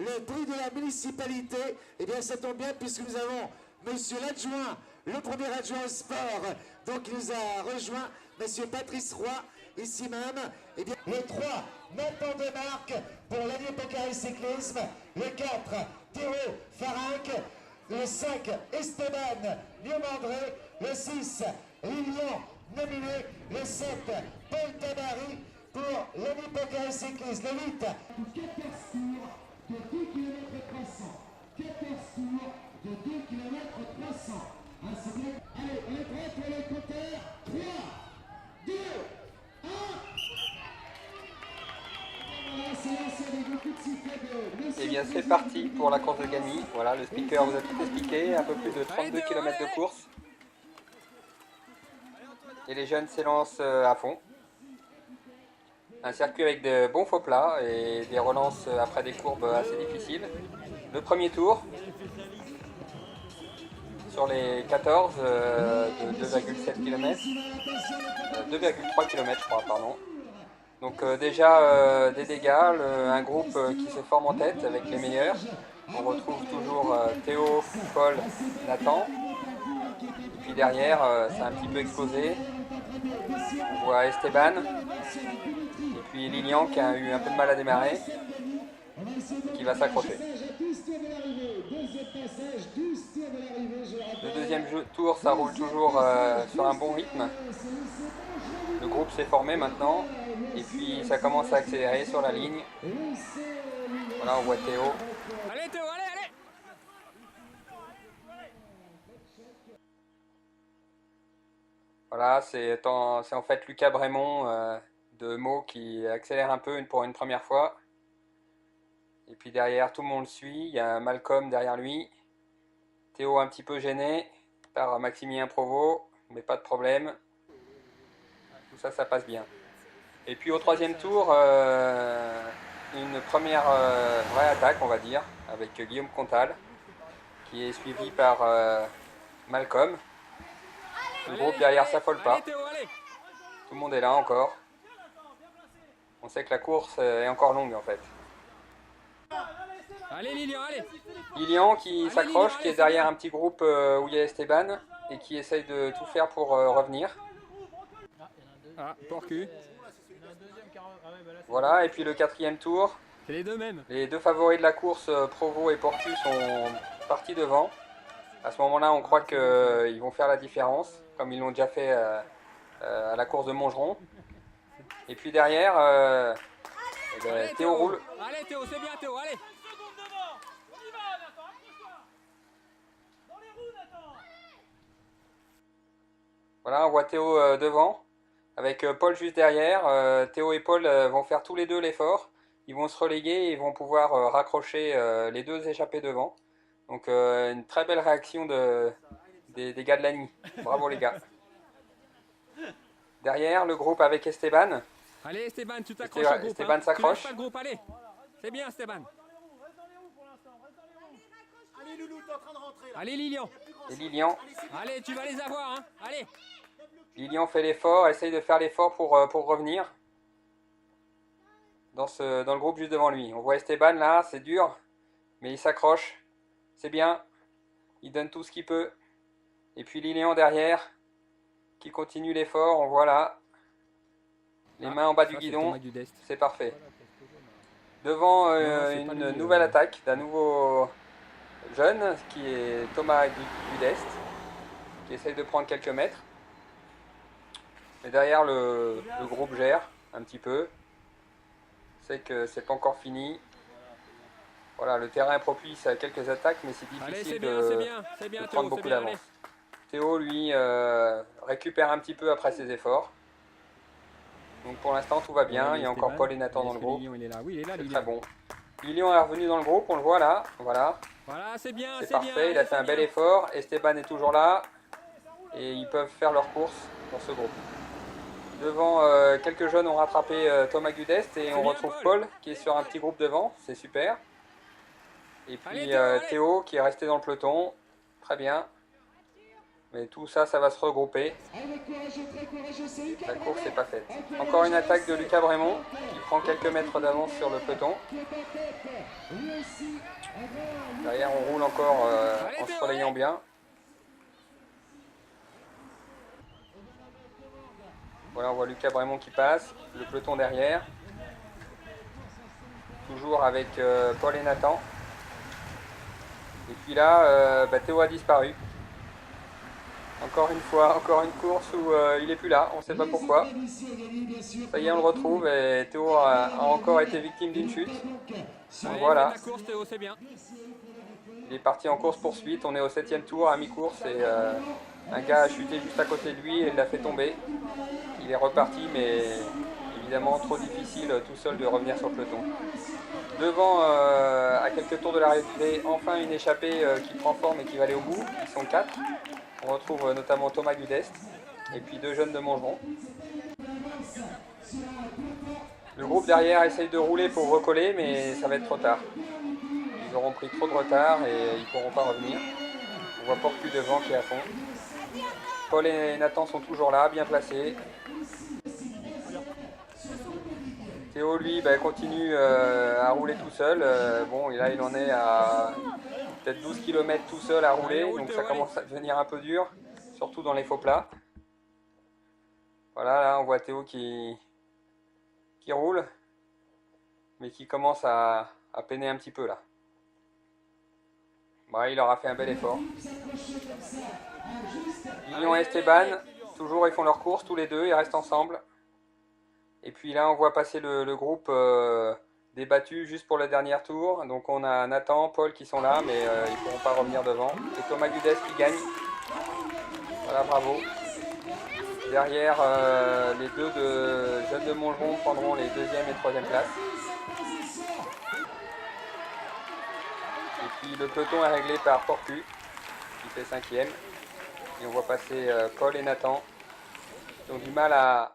le prix de la municipalité. Eh bien, ça tombe bien puisque nous avons monsieur l'adjoint, le premier adjoint au sport, donc il nous a rejoint, monsieur Patrice Roy, ici même. Eh bien, le 3, Nathan Demarque pour l'année Pocari Cyclisme. Le 4, Théo Farinck. Le 5, Esteban Niomandré. Le 6, Lilian nominé. Le 7, Paul Tabary pour l'année Pocari Cyclisme. Le 8, 14 tours de 2 km 300. 14 tours de 2 km 300. Allez, on est prêt pour le compteur. 3, 2, 1. Et bien c'est parti pour la course de Gagny. Voilà, le speaker vous a tout expliqué, un peu plus de 32 km de course. Et les jeunes s'élancent à fond. Un circuit avec de bons faux plats et des relances après des courbes assez difficiles. Le premier tour sur les 14 de 2,7 km, 2,3 km je crois, pardon. Donc déjà des dégâts, un groupe qui se forme en tête avec les meilleurs. On retrouve toujours Théo, Paul, Nathan. Et puis derrière, ça a un petit peu explosé. On voit Esteban. Et puis Lilian qui a eu un peu de mal à démarrer. Qui va s'accrocher. Le deuxième tour, ça roule toujours sur un bon rythme. Le groupe s'est formé maintenant. Et puis ça commence à accélérer sur la ligne. Voilà, on voit Théo. Allez Théo, allez, allez! Voilà, c'est en fait Lucas Brémond de Meaux qui accélère un peu pour une première fois. Et puis derrière, tout le monde le suit. Il y a Malcolm derrière lui. Théo un petit peu gêné par Maximilien Provost, mais pas de problème. Tout ça, ça passe bien. Et puis au troisième tour, une première vraie attaque, on va dire, avec Guillaume Comtal, qui est suivi par Malcolm. Le groupe derrière s'affole pas. Tout le monde est là encore. On sait que la course est encore longue en fait. Allez Lilian, allez! Lilian qui s'accroche, qui est derrière un petit groupe où il y a Esteban et qui essaye de tout faire pour revenir. Ah, Porcu. Voilà, et puis le quatrième tour. C'est les deux mêmes. Les deux favoris de la course, Provost et Porcu, sont partis devant. À ce moment-là, on croit qu'ils vont faire la différence, comme ils l'ont déjà fait à la course de Montgeron. Et puis derrière, Allez, Théo roule. Allez Théo, c'est bien Théo, allez! Voilà, on voit Théo devant, avec Paul juste derrière. Théo et Paul vont faire tous les deux l'effort. Ils vont se reléguer et vont pouvoir raccrocher les deux échappés devant. Donc une très belle réaction des gars de l'ANI. Bravo les gars. Derrière, le groupe avec Esteban. Allez Esteban, tu t'accroches au groupe. Esteban s'accroche. Tu lâches pas le groupe, allez! C'est bien Esteban. Allez Loulou, t'es en train de rentrer là. Allez Lilian. Et Lilian. Allez, tu vas les avoir, hein. Allez. Lilian fait l'effort, essaye de faire l'effort pour revenir dans le groupe juste devant lui. On voit Esteban là, c'est dur, mais il s'accroche. C'est bien. Il donne tout ce qu'il peut. Et puis Lilian derrière, qui continue l'effort. On voit là les mains en bas du guidon. C'est parfait. Devant une nouvelle attaque d'un nouveau jeune qui est Thomas Gudest, qui essaye de prendre quelques mètres. Mais derrière, le groupe gère un petit peu. C'est que c'est pas encore fini. Voilà, le terrain est propice à quelques attaques, mais c'est difficile de prendre beaucoup d'avance. Théo, lui, récupère un petit peu après ses efforts. Donc pour l'instant, tout va bien. Il y a encore Paul et Nathan dans le groupe. C'est très bon. Lilian est revenu dans le groupe, on le voit là. Voilà. Voilà, c'est bien, c'est parfait. Il a fait un bel effort. Esteban est toujours là. Et ils peuvent faire leur course dans ce groupe. Devant, quelques jeunes ont rattrapé Thomas Gudest et on retrouve Paul qui est sur un petit groupe devant. C'est super. Et puis Théo qui est resté dans le peloton. Très bien. Mais tout ça, ça va se regrouper. La course n'est pas faite. Encore une attaque de Lucas Brémond, qui prend quelques mètres d'avance sur le peloton. Derrière, on roule encore en se relayant bien. Voilà, on voit Lucas Brémond qui passe, le peloton derrière. Toujours avec Paul et Nathan. Et puis là, Théo a disparu. Encore une fois, encore une course où il n'est plus là, on ne sait pas pourquoi. Ça y est, on le retrouve et Théo a encore été victime d'une chute. Donc voilà, La course, Théo, c'est bien. il est parti en course poursuite, on est au 7e tour à mi-course et un gars a chuté juste à côté de lui et l'a fait tomber. Il est reparti mais évidemment trop difficile tout seul de revenir sur le peloton. Devant, à quelques tours de l'arrivée, enfin une échappée qui prend forme et qui va aller au bout. Ils sont 4. On retrouve notamment Thomas Gudest et puis 2 jeunes de Montgeron. Le groupe derrière essaye de rouler pour recoller, mais ça va être trop tard. Ils auront pris trop de retard et ils ne pourront pas revenir. On voit Porcu devant qui est à fond. Paul et Nathan sont toujours là, bien placés. Théo, lui, continue à rouler tout seul. Bon, là, il en est à peut-être 12 km tout seul à rouler, donc ça commence à devenir un peu dur, surtout dans les faux plats. Voilà, là, on voit Théo qui roule, mais qui commence à peiner un petit peu, là. Bon, il aura fait un bel effort. Lilian et Esteban, toujours, ils font leur course, tous les deux, ils restent ensemble. Et puis là, on voit passer le groupe débattu juste pour le dernier tour. Donc on a Nathan, Paul qui sont là, mais ils ne pourront pas revenir devant. Et Thomas Gudest qui gagne. Voilà, bravo. Derrière, les deux jeunes de Montgeron prendront les 2e et 3e places. Et puis le peloton est réglé par Porcu, qui fait 5e. Et on voit passer Paul et Nathan. Ils ont du mal à